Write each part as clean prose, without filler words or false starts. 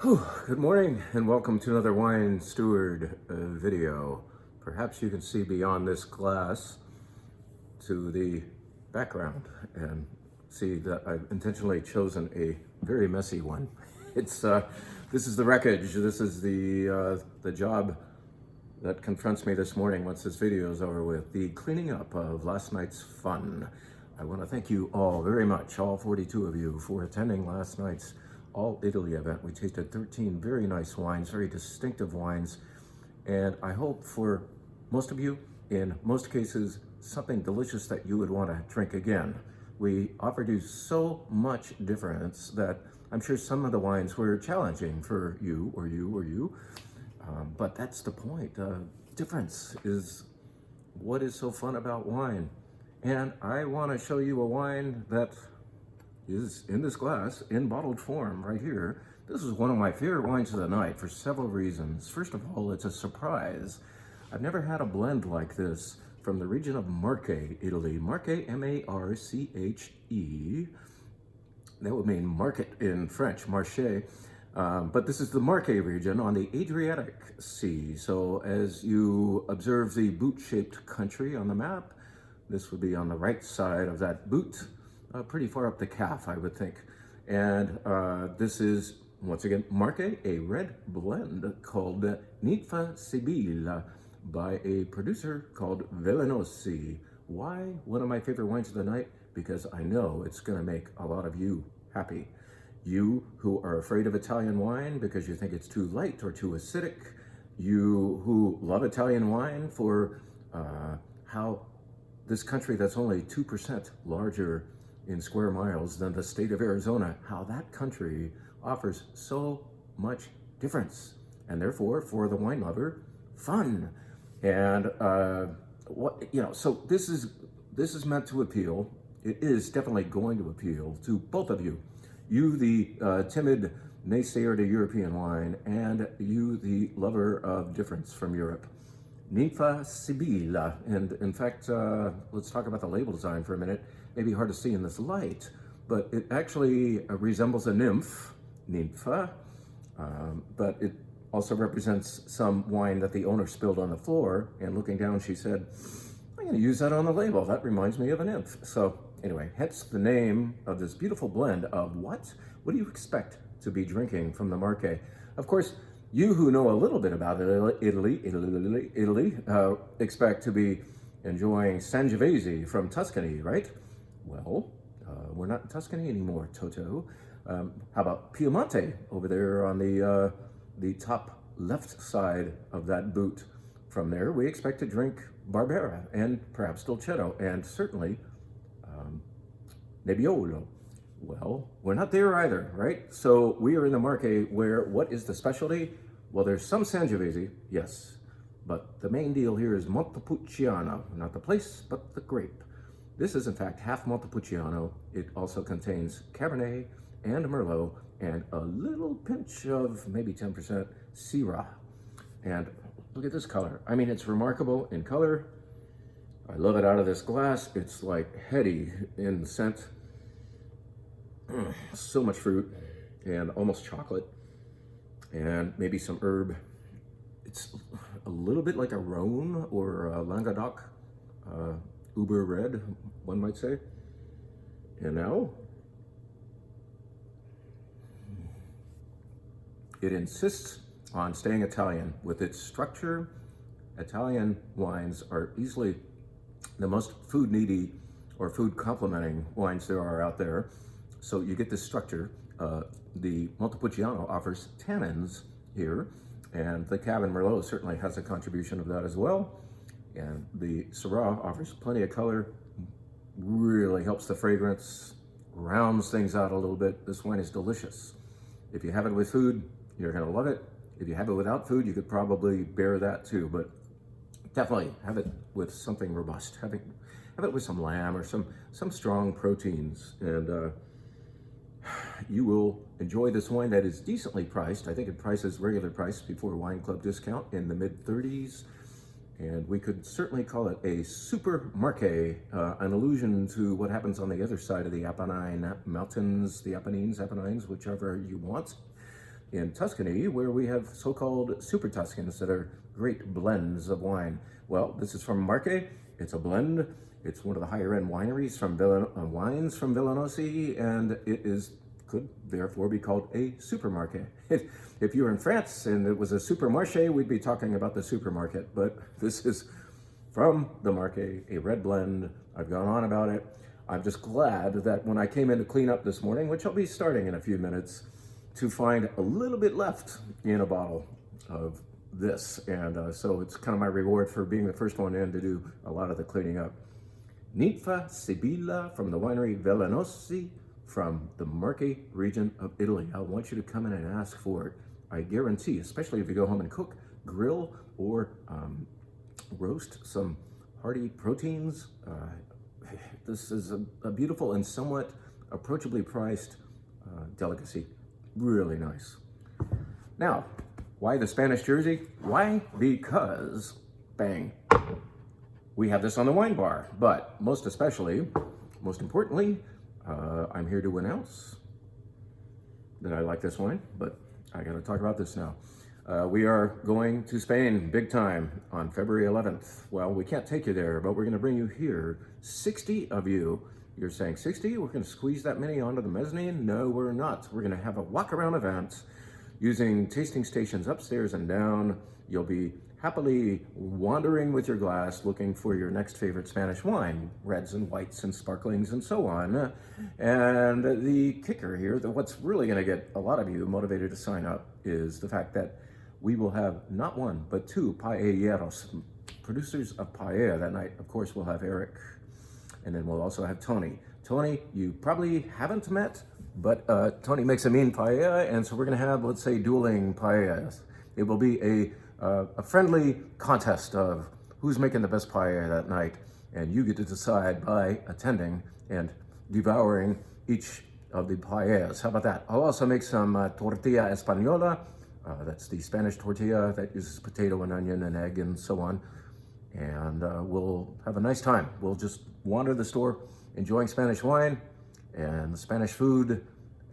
Good morning and welcome to another Wine Steward video. Perhaps you can see beyond this glass to the background and see that I've intentionally chosen a very messy one. This is the wreckage. This is the job that confronts me this morning once this video is over with. The cleaning up of last night's fun. I want to thank you all very much, all 42 of you, for attending last night's All Italy event. We tasted 13 very nice wines, very distinctive wines, and I hope for most of you, in most cases, something delicious that you would want to drink again. We offered you so much difference that I'm sure some of the wines were challenging for you or you or you, but that's the point. Difference is what is so fun about wine. And I want to show you a wine that is in this glass, in bottled form right here. This is one of my favorite wines of the night for several reasons. First of all, it's a surprise. I've never had a blend like this from the region of Marche, Italy. Marche, M-A-R-C-H-E. That would mean market in French, marché. But this is the Marche region on the Adriatic Sea. So as you observe the boot-shaped country on the map, this would be on the right side of that boot. Pretty far up the calf, I would think. And this is, once again, Marche, a red blend called Ninfa Sibilla by a producer called Velenosi. Why one of my favorite wines of the night? Because I know it's going to make a lot of you happy. You who are afraid of Italian wine because you think it's too light or too acidic. You who love Italian wine for how this country that's only 2% larger in square miles than the state of Arizona, how that country offers so much difference, and therefore for the wine lover, fun. And so this is meant to appeal. It is definitely going to appeal to both of you. You, the timid naysayer to European wine, and you, the lover of difference from Europe. Ninfa Sibilla, and in fact, let's talk about the label design for a minute. Maybe hard to see in this light, but it actually resembles a nymph, nympha, but it also represents some wine that the owner spilled on the floor, and looking down, she said, I'm going to use that on the label. That reminds me of a nymph. So anyway, hence the name of this beautiful blend of what? What do you expect to be drinking from the Marche? Of course, you who know a little bit about Italy, expect to be enjoying Sangiovese from Tuscany, right? Well, we're not in Tuscany anymore, Toto. How about Piemonte over there on the top left side of that boot? From there, we expect to drink Barbera and perhaps Dolcetto and certainly Nebbiolo. Well, we're not there either, right? So we are in the Marche where what is the specialty? Well, there's some Sangiovese, yes, but the main deal here is Montepulciano, not the place, but the grape. This is in fact half Montepulciano. It also contains Cabernet and Merlot and a little pinch of maybe 10% Syrah. And look at this color. I mean, it's remarkable in color. I love it out of this glass. It's like heady in scent. So much fruit and almost chocolate and maybe some herb. It's a little bit like a Rhône or a Languedoc, uber red, one might say. And now it insists on staying Italian with its structure. Italian wines are easily the most food needy or food complementing wines there are out there. So you get this structure. The Montepulciano offers tannins here, and the Cab and Merlot certainly has a contribution of that as well. And the Syrah offers plenty of color, really helps the fragrance, rounds things out a little bit. This wine is delicious. If you have it with food, you're gonna love it. If you have it without food, you could probably bear that too, but definitely have it with something robust. Have it with some lamb or some strong proteins, and you will enjoy this wine that is decently priced. I think it prices regular price before Wine Club discount in the mid-30s. And we could certainly call it a super Marche, an allusion to what happens on the other side of the Apennine Mountains, the Apennines, whichever you want. in Tuscany, where we have so-called Super Tuscans that are great blends of wine. Well, this is from Marche. It's a blend. It's one of the higher-end wineries from wines from Villanosi, and could therefore be called a supermarket. If you were in France and it was a supermarché, we'd be talking about the supermarket, but this is from the Marche, a red blend. I've gone on about it. I'm just glad that when I came in to clean up this morning, which I'll be starting in a few minutes, to find a little bit left in a bottle of this. And so it's kind of my reward for being the first one in to do a lot of the cleaning up. Ninfa Sibilla from the winery Villanosi from the Marche region of Italy. I want you to come in and ask for it. I guarantee, especially if you go home and cook, grill, or roast some hearty proteins, this is a beautiful and somewhat approachably priced delicacy. Really nice. Now, why the Spanish Jersey? Why? Because, bang, we have this on the wine bar, but most importantly, I'm here to announce that I like this wine, but I gotta talk about this now. We are going to Spain big time on February 11th. Well, we can't take you there, but we're gonna bring you here, 60 of you. You're saying 60? We're gonna squeeze that many onto the mezzanine? No, we're not. We're gonna have a walk-around event using tasting stations upstairs and down. You'll be happily wandering with your glass looking for your next favorite Spanish wine, reds and whites and sparklings and so on. And the kicker here, what's really gonna get a lot of you motivated to sign up, is the fact that we will have not one, but two paelleros, producers of paella that night. Of course, we'll have Eric, and then we'll also have Tony. Tony, you probably haven't met, but Tony makes a mean paella, and so we're gonna have, let's say, dueling paellas. It will be a friendly contest of who's making the best paella that night, and you get to decide by attending and devouring each of the paellas. How about that? I'll also make some tortilla española. That's the Spanish tortilla that uses potato and onion and egg and so on. And we'll have a nice time. We'll just wander the store enjoying Spanish wine and Spanish food,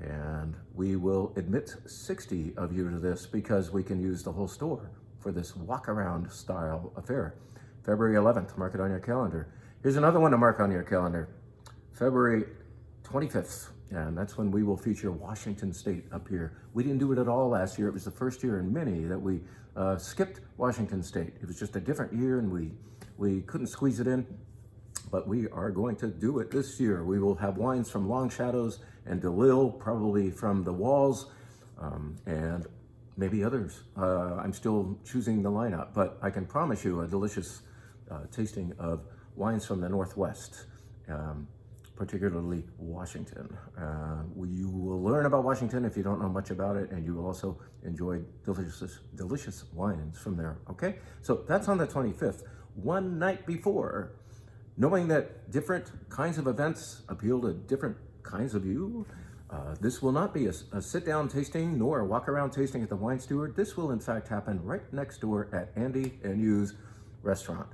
and we will admit 60 of you to this because we can use the whole store for this walk-around style affair. February 11th, mark it on your calendar. Here's another one to mark on your calendar. February 25th, and that's when we will feature Washington State up here. We didn't do it at all last year. It was the first year in many that we skipped Washington State. It was just a different year and we couldn't squeeze it in, but we are going to do it this year. We will have wines from Long Shadows and DeLille, probably from the Walls, and maybe others. I'm still choosing the lineup, but I can promise you a delicious tasting of wines from the Northwest, particularly Washington. You will learn about Washington if you don't know much about it, and you will also enjoy delicious wines from there, okay? So that's on the 25th, one night before. Knowing that different kinds of events appeal to different kinds of you, this will not be a sit-down tasting nor a walk-around tasting at the Wine Steward. This will in fact happen right next door at Andy and Yu's restaurant.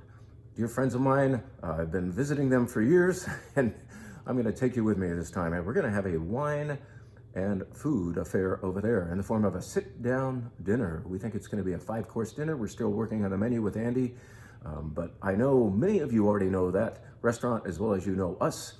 Dear friends of mine, I've been visiting them for years, and I'm gonna take you with me this time, and we're gonna have a wine and food affair over there in the form of a sit-down dinner. We think it's gonna be a 5-course dinner. We're still working on the menu with Andy, but I know many of you already know that restaurant as well as you know us.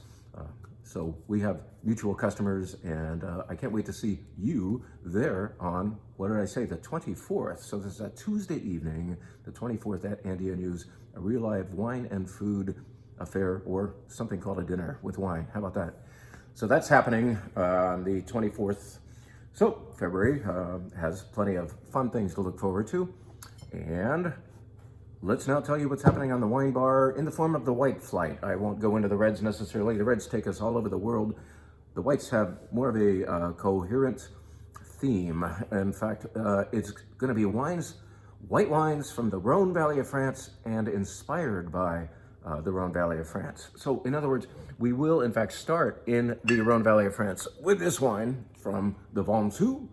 So we have mutual customers, and I can't wait to see you there on, what did I say, the 24th. So this is a Tuesday evening, the 24th at Andy and Yu's, a real live wine and food affair, or something called a dinner with wine. How about that? So that's happening on the 24th. So February has plenty of fun things to look forward to. And let's now tell you what's happening on the wine bar in the form of the white flight. I won't go into the reds necessarily. The reds take us all over the world. The whites have more of a coherent theme. In fact, it's going to be white wines from the Rhône Valley of France and inspired by the Rhône Valley of France. So in other words, we will in fact start in the Rhône Valley of France with this wine from the Ventoux.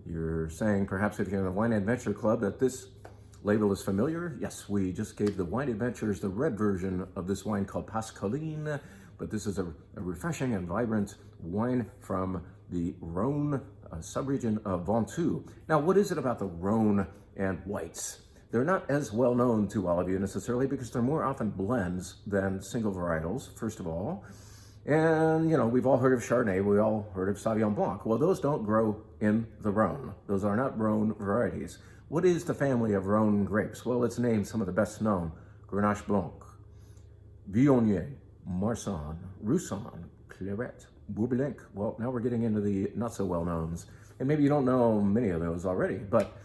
You're saying perhaps if you're in the Wine Adventure Club that this label is familiar. Yes, we just gave the Wine Adventures the red version of this wine called Pascaline, but this is a refreshing and vibrant wine from the Rhône a subregion of Ventoux. Now, what is it about the Rhône and whites? They're not as well known to all of you necessarily because they're more often blends than single varietals, first of all. And, you know, we've all heard of Chardonnay, we all heard of Sauvignon Blanc. Well, those don't grow in the Rhône. Those are not Rhône varieties. What is the family of Rhône grapes? Well, let's name some of the best known. Grenache Blanc, Viognier, Marsanne, Roussanne, Clairette, Bourbonnais. Well, now we're getting into the not so well knowns. And maybe you don't know many of those already, but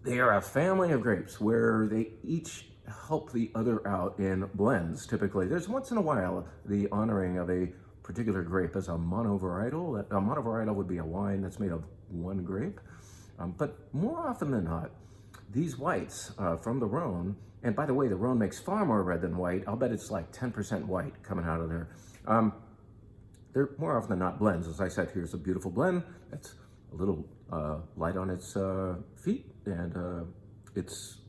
they are a family of grapes where they each help the other out in blends, typically. There's once in a while the honoring of a particular grape as a monovarietal. A monovarietal would be a wine that's made of one grape. But more often than not, these whites from the Rhône, and by the way, the Rhône makes far more red than white. I'll bet it's like 10% white coming out of there. They're more often than not blends. As I said, here's a beautiful blend that's a little light on its feet, and it's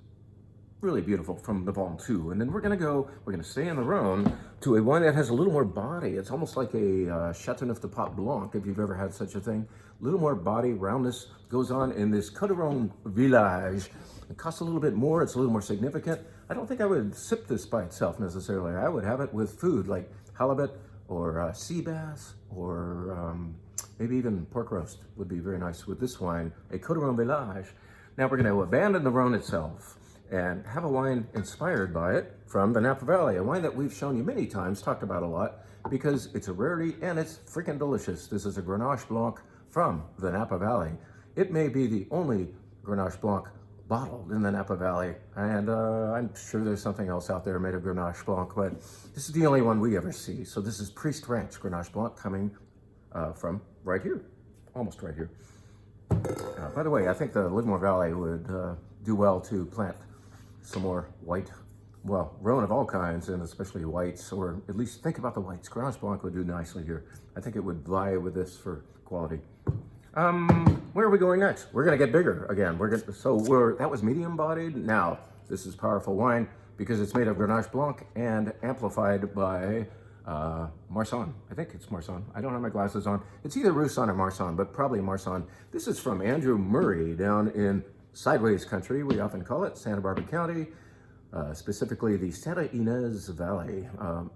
really beautiful from the Ventoux. And then we're gonna stay in the Rhône to a wine that has a little more body. It's almost like a Chateauneuf de Pont Blanc, if you've ever had such a thing. A little more body, roundness goes on in this Côte-d'Rône village. It costs a little bit more, it's a little more significant. I don't think I would sip this by itself necessarily. I would have it with food like halibut or sea bass or maybe even pork roast would be very nice with this wine, a Côte-d'Rône village. Now we're gonna abandon the Rhône itself and have a wine inspired by it from the Napa Valley, a wine that we've shown you many times, talked about a lot, because it's a rarity and it's freaking delicious. This is a Grenache Blanc from the Napa Valley. It may be the only Grenache Blanc bottled in the Napa Valley, and I'm sure there's something else out there made of Grenache Blanc, but this is the only one we ever see. So this is Priest Ranch Grenache Blanc coming from right here, almost right here. By the way, I think the Livermore Valley would do well to plant some more white, well, Rhône of all kinds, and especially whites, or at least think about the whites. Grenache Blanc would do nicely here. I think it would vie with this for quality. Where are we going next? We're gonna get bigger again. That was medium bodied. Now, this is powerful wine because it's made of Grenache Blanc and amplified by Marsanne. I think it's Marsanne. I don't have my glasses on. It's either Roussanne or Marsanne, but probably Marsanne. This is from Andrew Murray down in Sideways Country, we often call it, Santa Barbara County, specifically the Santa Ynez Valley,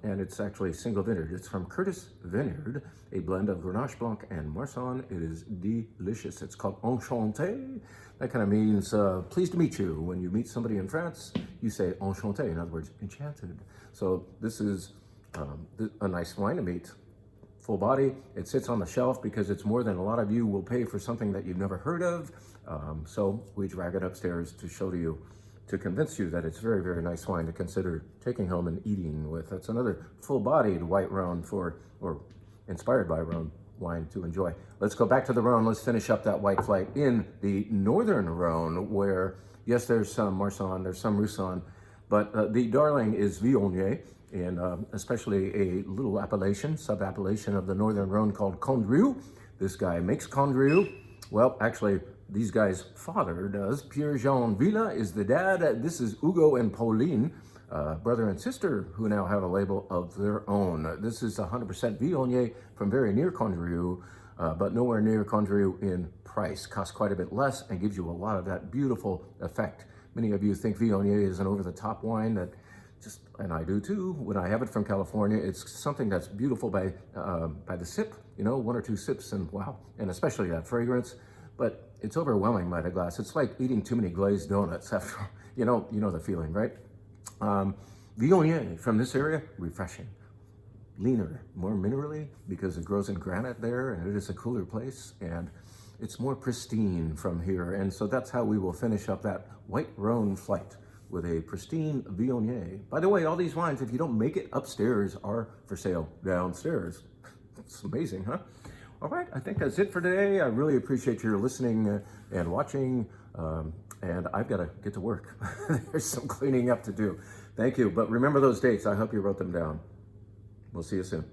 and it's actually single vineyard. It's from Curtis Vineyard, a blend of Grenache Blanc and Marsanne. It is delicious. It's called Enchanté. That kind of means pleased to meet you. When you meet somebody in France, you say Enchanté, in other words, enchanted. So this is a nice wine to meet. Full body. It sits on the shelf because it's more than a lot of you will pay for something that you've never heard of. So we drag it upstairs to show to you, to convince you that it's very, very nice wine to consider taking home and eating with. That's another full-bodied white Rhône or inspired by Rhône wine to enjoy. Let's go back to the Rhône. Let's finish up that white flight in the northern Rhône where, yes, there's some Marsanne, there's some Roussanne, but the darling is Viognier, and especially a little appellation, sub-appellation of the northern Rhône called Condrieu. This guy makes Condrieu. Well, actually, these guys' father does. Pierre-Jean Villa is the dad. This is Hugo and Pauline, brother and sister, who now have a label of their own. This is 100% Viognier from very near Condrieu, but nowhere near Condrieu in price. Costs quite a bit less and gives you a lot of that beautiful effect. Many of you think Viognier is an over-the-top wine that just, and I do too, when I have it from California. It's something that's beautiful by the sip, you know, one or two sips, and wow, and especially that fragrance. But it's overwhelming by the glass. It's like eating too many glazed donuts after, you know the feeling, right? Viognier from this area, refreshing. Leaner, more minerally, because it grows in granite there, and it is a cooler place, and it's more pristine from here. And so that's how we will finish up that White Rhône Flight, with a pristine Viognier. By the way, all these wines, if you don't make it upstairs, are for sale downstairs. It's amazing, huh? All right, I think that's it for today. I really appreciate your listening and watching, and I've got to get to work. There's some cleaning up to do. Thank you, but remember those dates. I hope you wrote them down. We'll see you soon.